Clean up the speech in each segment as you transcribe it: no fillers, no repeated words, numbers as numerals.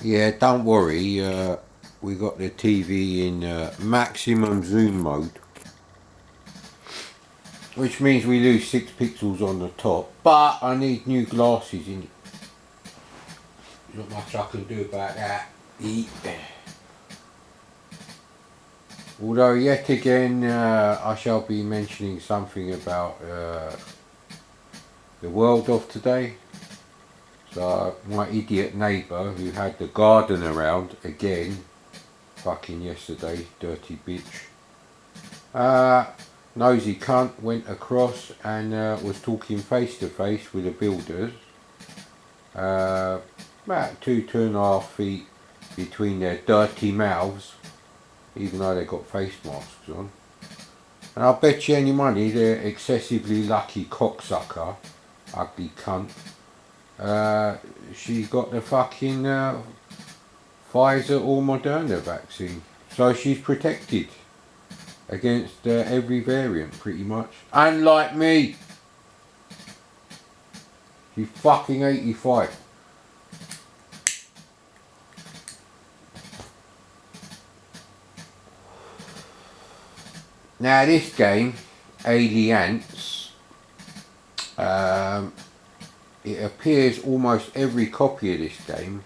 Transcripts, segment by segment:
Yeah, don't worry. We got the TV in maximum zoom mode, which means we lose 6 pixels on the top. But I need new glasses in it. Not much I can do about that. Although yet again, I shall be mentioning something about the world of today. So my idiot neighbour who had the garden around again, fucking yesterday, dirty bitch. Nosy cunt went across and was talking face to face with the builders. About 2.5 feet between their dirty mouths, even though they got face masks on. And I'll bet you any money they're excessively lucky cocksucker, ugly cunt. She got the fucking Pfizer or Moderna vaccine, so she's protected against every variant pretty much. Unlike me, she's fucking 85. Now this game, Aliants, it appears almost every copy of this game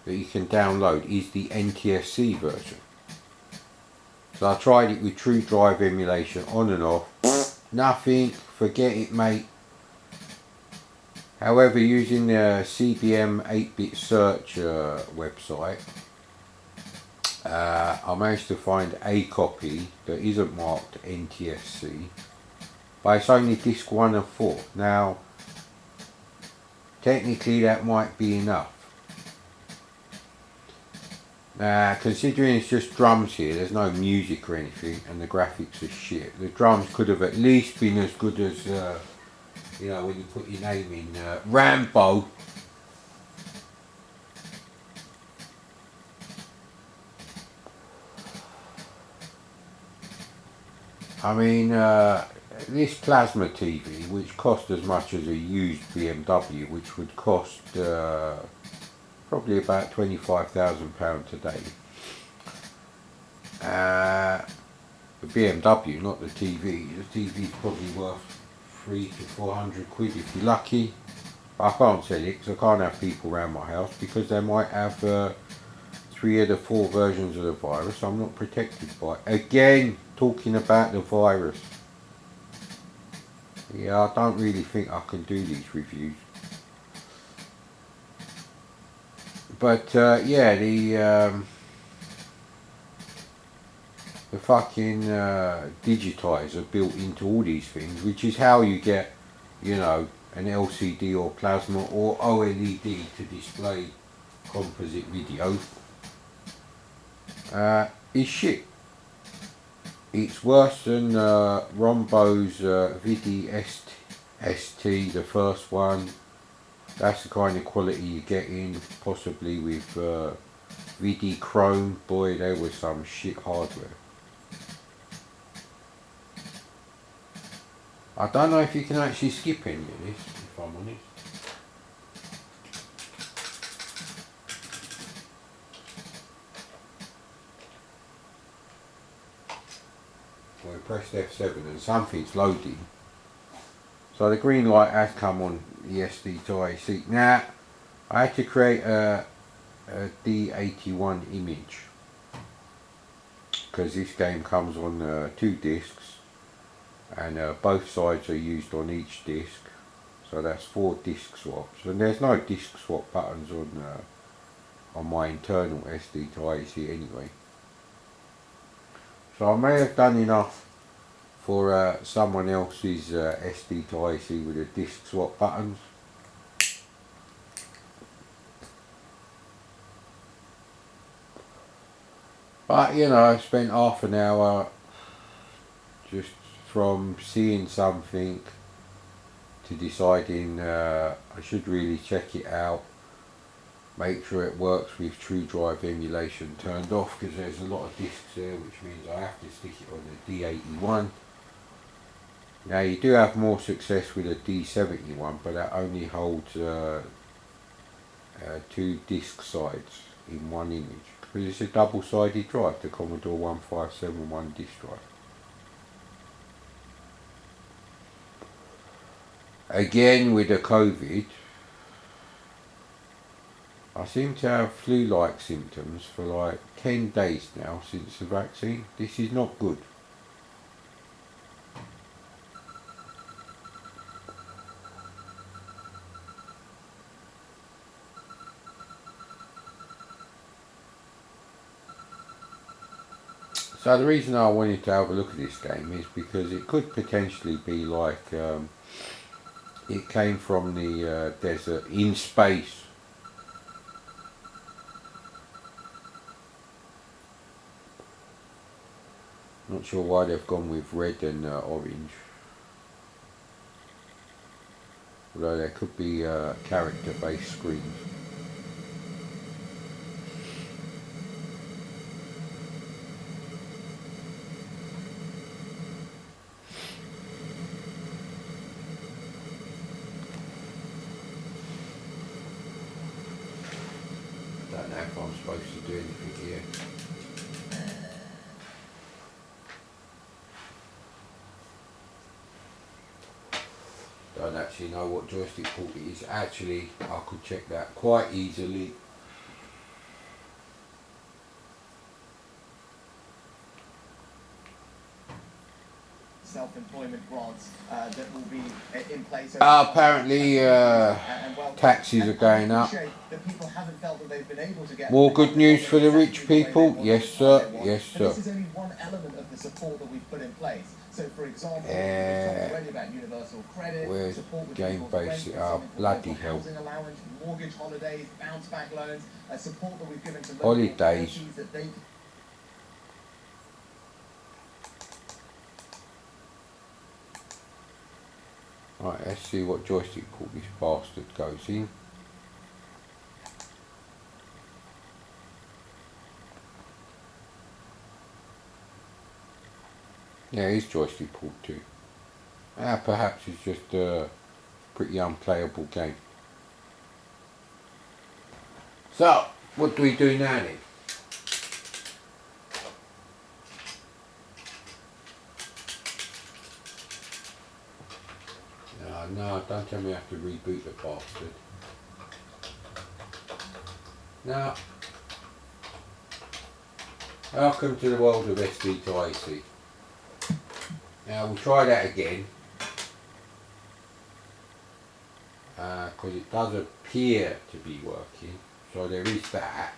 that you can download is the NTSC version. So I tried it with True Drive emulation on and off. Nothing, forget it mate. However, using the CBM 8-bit search website, I managed to find a copy that isn't marked NTSC, but it's only disc 1 of 4. Now, technically that might be enough. Now, considering it's just drums here, there's no music or anything, and the graphics are shit. The drums could have at least been as good as, you know, when you put your name in Rambo. I mean, this plasma TV, which cost as much as a used BMW, which would cost probably about £25,000 today. The BMW, not the TV. The TV's probably worth 300 to 400 quid if you're lucky. I can't sell it because I can't have people around my house because they might have 3 of the 4 versions of the virus. I'm not protected by it. Again, talking about the virus. Yeah, I don't really think I can do these reviews. But yeah, the fucking digitizer built into all these things, which is how you get, you know, an LCD or plasma or OLED to display composite video, is shit. It's worse than Rombo's Vidi ST, the first one. That's the kind of quality you get in, possibly with Vidi Chrome. Boy, there was some shit hardware. I don't know if you can actually skip any of this, if I'm honest. Well, I pressed F7 and something's loading. So the green light has come on the SD to AC. Now, I had to create a D81 image because this game comes on 2 discs and both sides are used on each disc, so that's 4 disc swaps, and there's no disc swap buttons on my internal SD to AC anyway. So I may have done enough for someone else's SD to AC with the disc swap buttons. But you know, I spent half an hour just from seeing something to deciding I should really check it out, make sure it works with True Drive emulation turned off, because there's a lot of discs there, which means I have to stick it on the D81. Now you do have more success with a D71, but that only holds two disc sides in one image, because it's a double-sided drive, the Commodore 1571 disc drive. Again with the COVID, I seem to have flu-like symptoms for like 10 days now since the vaccine. This is not good. So the reason I wanted to have a look at this game is because it could potentially be like it came from the desert in space. Not sure why they've gone with red and orange. Although there could be character-based screens. I don't know if I'm supposed to do anything here. Don't actually know what joystick port it is. Actually, I could check that quite easily. Self-employment grants that will be in place. Apparently, taxes are going up. More good news for the rich people? Yes, sir. Yes, sir. This is only one element of the support that we've put in place. So, for example, we've talked already about universal credit, where's support with game basic? Oh, bloody hell. housing allowance, mortgage holidays, bounce back loans, support that we've given to local Holidays. authorities that they. Right, let's see what joystick port this bastard goes in. Yeah, it's joystick port too. Perhaps it's just a pretty unplayable game. So, what do we do now then? No, don't tell me I have to reboot the bastard. No. Welcome to the world of SD to AC. Now we'll try that again. Because it does appear to be working. So there is that.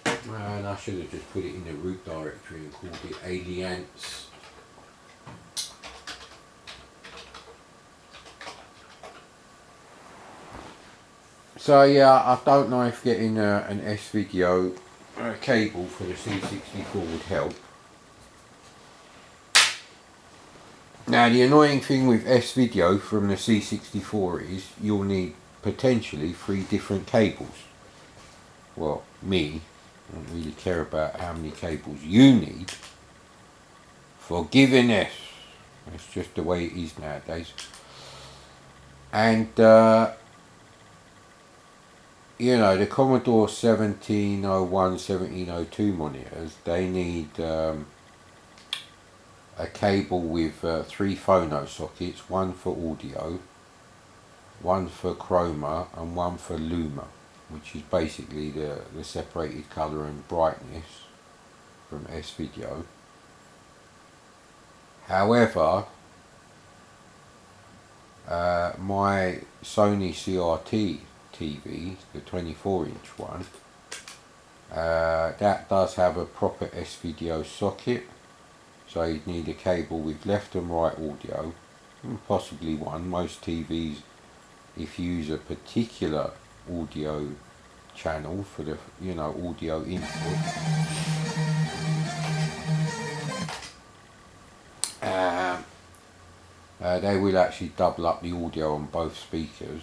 And I should have just put it in the root directory and called it Aliants. So yeah, I don't know if getting an S-Video cable for the C64 would help. Now the annoying thing with S-Video from the C64 is you'll need potentially 3 different cables. Well, me, I don't really care about how many cables you need. Forgiveness. That's just the way it is nowadays. And you know, the Commodore 1701, 1702 monitors, they need a cable with 3 phono sockets, one for audio, one for chroma and one for luma, which is basically the separated colour and brightness from S-Video. However, my Sony CRT TV, the 24-inch one, that does have a proper S-Video socket, so you'd need a cable with left and right audio, and possibly one. Most TVs, if you use a particular audio channel for the, you know, audio input, they will actually double up the audio on both speakers.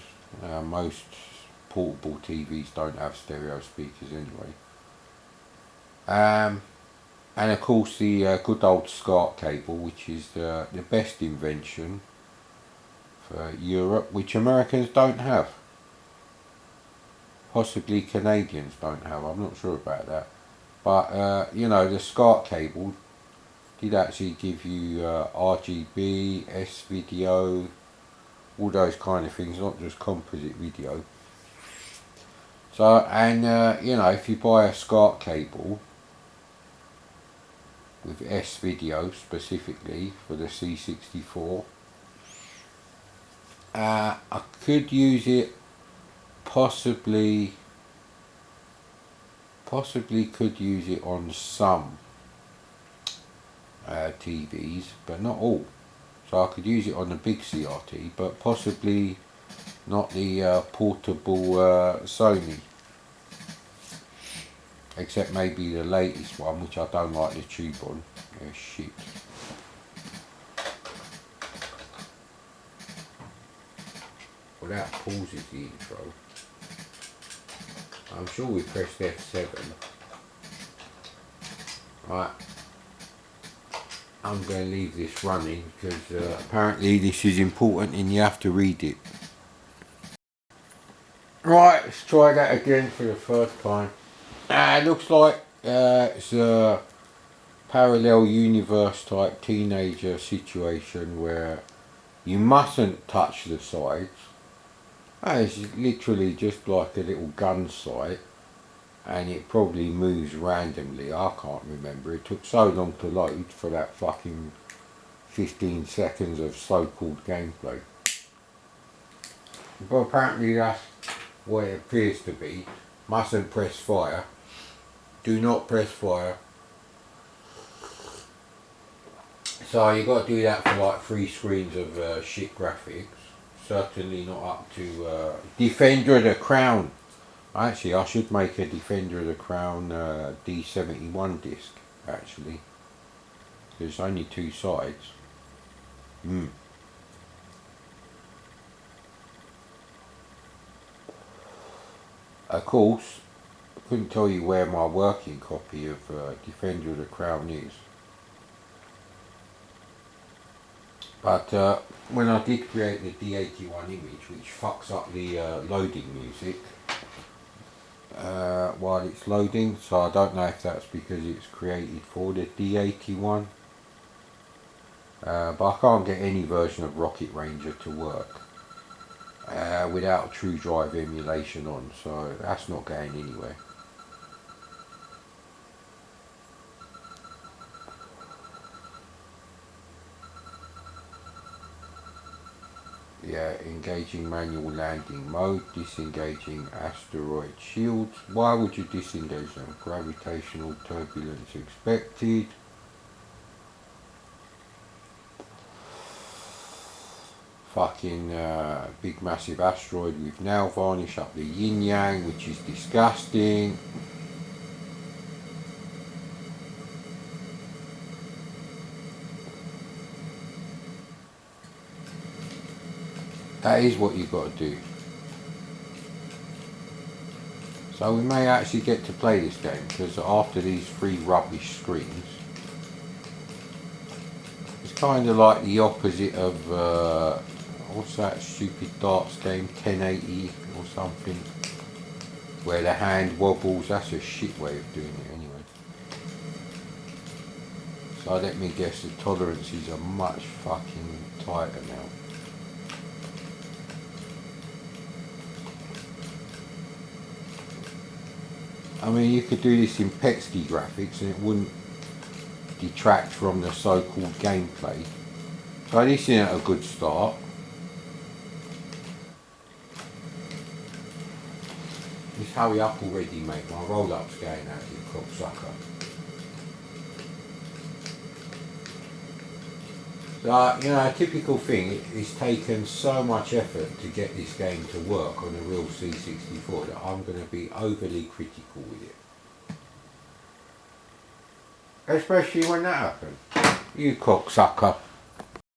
Most portable TVs don't have stereo speakers anyway. And of course the good old SCART cable, which is the best invention for Europe, which Americans don't have. possibly Canadians don't have. I'm not sure about that. But you know, the SCART cable did actually give you RGB, S-video, all those kind of things, not just composite video. So, and you know, if you buy a SCART cable with S-video specifically for the C64, I could use it, possibly could use it on some TVs, but not all. So I could use it on the big CRT, but possibly not the portable Sony. Except maybe the latest one, which I don't like the tube on. They're shit. Well, that pauses the intro. I'm sure we pressed F7. Right. I'm going to leave this running because apparently this is important and you have to read it. Right, let's try that again for the first time. It looks like it's a parallel universe type teenager situation where you mustn't touch the sides. It's literally just like a little gun sight, and it probably moves randomly. I can't remember. It took so long to load for that fucking 15 seconds of so-called gameplay. But apparently that's what it appears to be. Mustn't press fire. Do not press fire. So you got to do that for like 3 screens of shit graphics. Certainly not up to Defender of the Crown. Actually, I should make a Defender of the Crown D71 disc, actually. There's only 2 sides. Of course, I couldn't tell you where my working copy of Defender of the Crown is. But when I did create the D81 image, which fucks up the loading music while it's loading, so I don't know if that's because it's created for the D81. But I can't get any version of Rocket Ranger to work without True Drive emulation on, so that's not going anywhere. Yeah, engaging manual landing mode, disengaging asteroid shields. Why would you disengage them? Gravitational turbulence expected. Fucking big massive asteroid with nail varnish up the yin yang, which is disgusting. That is what you've got to do. So we may actually get to play this game, because after these 3 rubbish screens, it's kind of like the opposite of what's that stupid darts game, 1080 or something, where the hand wobbles. That's a shit way of doing it anyway. So let me guess, the tolerances are much fucking tighter now. I mean, you could do this in PETSCI graphics and it wouldn't detract from the so-called gameplay. So this isn't a good start. Just hurry up already, mate. My roll-up's going out, you cocksucker. So, you know, a typical thing, it's taken so much effort to get this game to work on a real C64 that I'm going to be overly critical with it. Especially when that happened. You cocksucker.